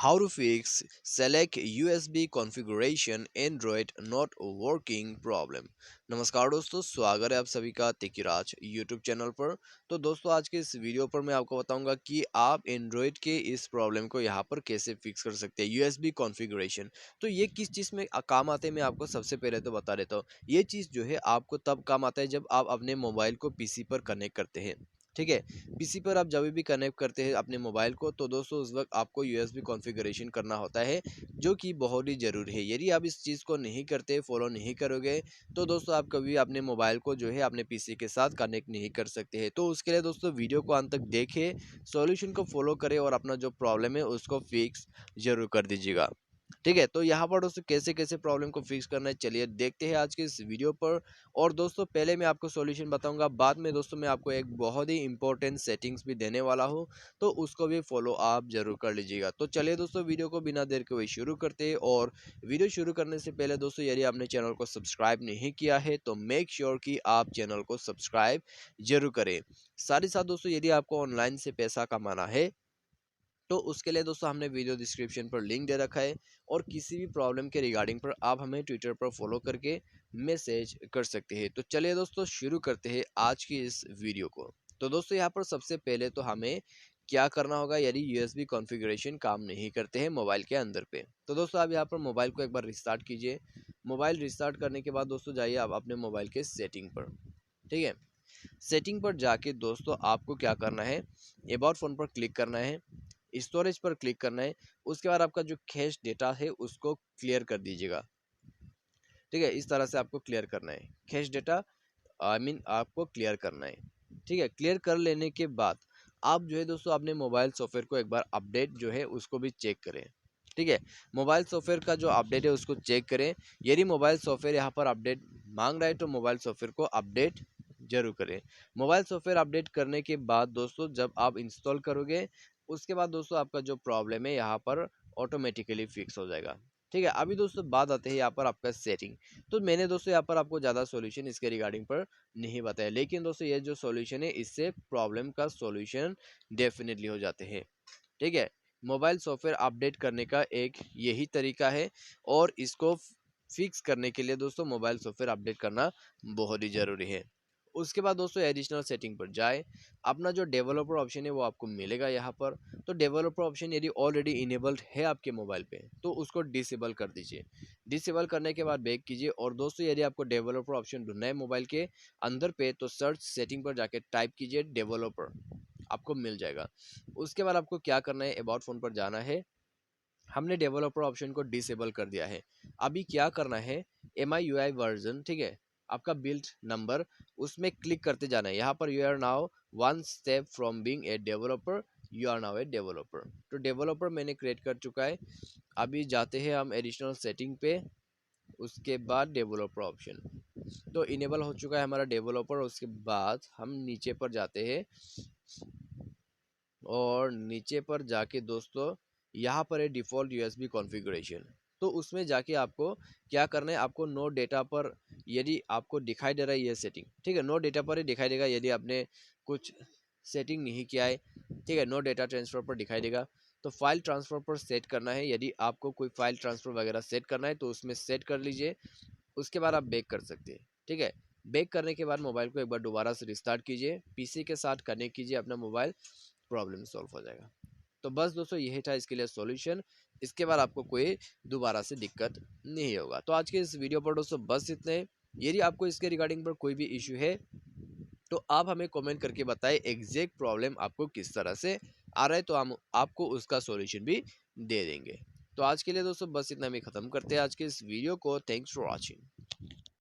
How to fix select USB configuration Android not working problem। नमस्कार दोस्तों, स्वागत है आप सभी का तिकिराज यूट्यूब चैनल पर। तो दोस्तों, आज के इस वीडियो पर मैं आपको बताऊंगा कि आप एंड्रॉयड के इस प्रॉब्लम को यहां पर कैसे फिक्स कर सकते हैं। यूएसबी कॉन्फ़िगरेशन तो ये किस चीज़ में काम आते हैं, मैं आपको सबसे पहले तो बता देता हूँ। ये चीज़ जो है आपको तब काम आता है जब आप अपने मोबाइल को पीसी पर कनेक्ट करते हैं। ठीक है, पीसी पर आप जब भी कनेक्ट करते हैं अपने मोबाइल को, तो दोस्तों उस वक्त आपको यूएसबी कॉन्फ़िगरेशन करना होता है, जो कि बहुत ही ज़रूरी है। यदि आप इस चीज़ को नहीं करते, फॉलो नहीं करोगे, तो दोस्तों आप कभी अपने मोबाइल को जो है अपने पीसी के साथ कनेक्ट नहीं कर सकते हैं। तो उसके लिए दोस्तों वीडियो को अंत तक देखें, सॉल्यूशन को फॉलो करें और अपना जो प्रॉब्लम है उसको फिक्स ज़रूर कर दीजिएगा। ठीक है, तो यहाँ पर दोस्तों कैसे कैसे प्रॉब्लम को फिक्स करना है, चलिए देखते हैं आज के इस वीडियो पर। और दोस्तों पहले मैं आपको सॉल्यूशन बताऊंगा, बाद में दोस्तों मैं आपको एक बहुत ही इंपॉर्टेंट सेटिंग्स भी देने वाला हूं, तो उसको भी फॉलो आप जरूर कर लीजिएगा। तो चलिए दोस्तों, वीडियो को बिना देर के हुए शुरू करते हैं। और वीडियो शुरू करने से पहले दोस्तों, यदि आपने चैनल को सब्सक्राइब नहीं किया है तो मेक श्योर कि आप चैनल को सब्सक्राइब जरूर करें। साथ ही साथ दोस्तों, यदि आपको ऑनलाइन से पैसा कमाना है, तो उसके लिए दोस्तों हमने वीडियो डिस्क्रिप्शन पर लिंक दे रखा है, और किसी भी प्रॉब्लम के रिगार्डिंग पर आप हमें ट्विटर पर फॉलो करके मैसेज कर सकते हैं। तो चलिए दोस्तों, शुरू करते हैं आज की इस वीडियो को। तो दोस्तों, यहाँ पर सबसे पहले तो हमें क्या करना होगा, यदि यूएसबी कॉन्फ़िगरेशन काम नहीं करते हैं मोबाइल के अंदर पे। तो दोस्तों आप यहाँ पर मोबाइल को एक बार रिस्टार्ट कीजिए। मोबाइल रिस्टार्ट करने के बाद दोस्तों जाइए आप अपने मोबाइल के सेटिंग पर। ठीक है, सेटिंग पर जाके दोस्तों आपको क्या करना है, अबाउट फोन पर क्लिक करना है, स्टोरेज पर क्लिक करना है। उसके बाद आपका जो कैश डेटा है उसको क्लियर कर दीजिएगा। ठीक है, इस तरह से आपको क्लियर करना है कैश डेटा, आपको क्लियर करना है। ठीक है, क्लियर कर लेने के बाद आप जो है दोस्तों अपने मोबाइल सॉफ्टवेयर को एक बार अपडेट जो है उसको भी चेक करें। ठीक है, मोबाइल सॉफ्टवेयर का जो अपडेट है उसको चेक करें। यदि मोबाइल सॉफ्टवेयर यहाँ पर अपडेट मांग रहा है तो मोबाइल सॉफ्टवेयर को अपडेट जरूर करें। मोबाइल सॉफ्टवेयर अपडेट करने के बाद दोस्तों जब आप इंस्टॉल करोगे, उसके बाद दोस्तों आपका जो प्रॉब्लम है यहाँ पर ऑटोमेटिकली फिक्स हो जाएगा। ठीक है, अभी दोस्तों बात आते हैं यहाँ पर आपका सेटिंग। तो मैंने दोस्तों यहाँ पर आपको ज़्यादा सॉल्यूशन इसके रिगार्डिंग पर नहीं बताया, लेकिन दोस्तों ये जो सॉल्यूशन है इससे प्रॉब्लम का सॉल्यूशन डेफिनेटली हो जाते हैं। ठीक है, मोबाइल सॉफ्टवेयर अपडेट करने का एक यही तरीका है, और इसको फिक्स करने के लिए दोस्तों मोबाइल सॉफ्टवेयर अपडेट करना बहुत ही ज़रूरी है। उसके बाद दोस्तों एडिशनल सेटिंग पर जाए, अपना जो डेवलपर ऑप्शन है वो आपको मिलेगा यहाँ पर। तो डेवलपर ऑप्शन यदि ऑलरेडी इनेबल्ड है आपके मोबाइल पे, तो उसको डिसेबल कर दीजिए। डिसेबल करने के बाद बैक कीजिए, और दोस्तों यदि आपको डेवलपर ऑप्शन ढूंढना है मोबाइल के अंदर पे, तो सर्च सेटिंग पर जाके टाइप कीजिए डेवलपर, आपको मिल जाएगा। उसके बाद आपको क्या करना है, अबाउट फोन पर जाना है। हमने डेवलपर ऑप्शन को डिसेबल कर दिया है। अभी क्या करना है, MIUI वर्जन, ठीक है, आपका बिल्ड नंबर, उसमें क्लिक करते जाना है। यहाँ पर you are now one step from being a developer, you are now a developer. तो डेवलपर मैंने क्रिएट कर चुका है। अभी जाते हैं हम एडिशनल सेटिंग पे, उसके बाद डेवलपर ऑप्शन, तो इनेबल हो चुका है हमारा डेवलपर। उसके बाद हम नीचे पर जाते हैं, और नीचे पर जाके दोस्तों यहाँ पर है डिफ़ॉल्ट यूएसबी कॉन्फ़िगरेशन। तो उसमें जाके आपको क्या करना है, आपको नो डेटा पर, यदि आपको दिखाई दे रहा है ये सेटिंग, ठीक है, नो डेटा पर ही दिखाई देगा यदि आपने कुछ सेटिंग नहीं किया है। ठीक है, नो डेटा ट्रांसफ़र पर दिखाई देगा। तो फाइल ट्रांसफ़र पर सेट करना है, यदि आपको कोई फाइल ट्रांसफ़र वगैरह सेट करना है तो उसमें सेट कर लीजिए। उसके बाद आप बैक कर सकते हैं। ठीक है, बैक करने के बाद मोबाइल को एक बार दोबारा से रिस्टार्ट कीजिए, पीसी के साथ कनेक्ट कीजिए अपना मोबाइल, प्रॉब्लम सॉल्व हो जाएगा। तो बस दोस्तों यही था इसके लिए सॉल्यूशन। इसके बाद आपको कोई दोबारा से दिक्कत नहीं होगा। तो आज के इस वीडियो पर दोस्तों बस इतने। यदि आपको इसके रिगार्डिंग पर कोई भी इशू है, तो आप हमें कमेंट करके बताएं एग्जैक्ट प्रॉब्लम आपको किस तरह से आ रहा है, तो हम आपको उसका सॉल्यूशन भी दे देंगे। तो आज के लिए दोस्तों बस इतना, में ख़त्म करते हैं आज के इस वीडियो को। Thanks for watching.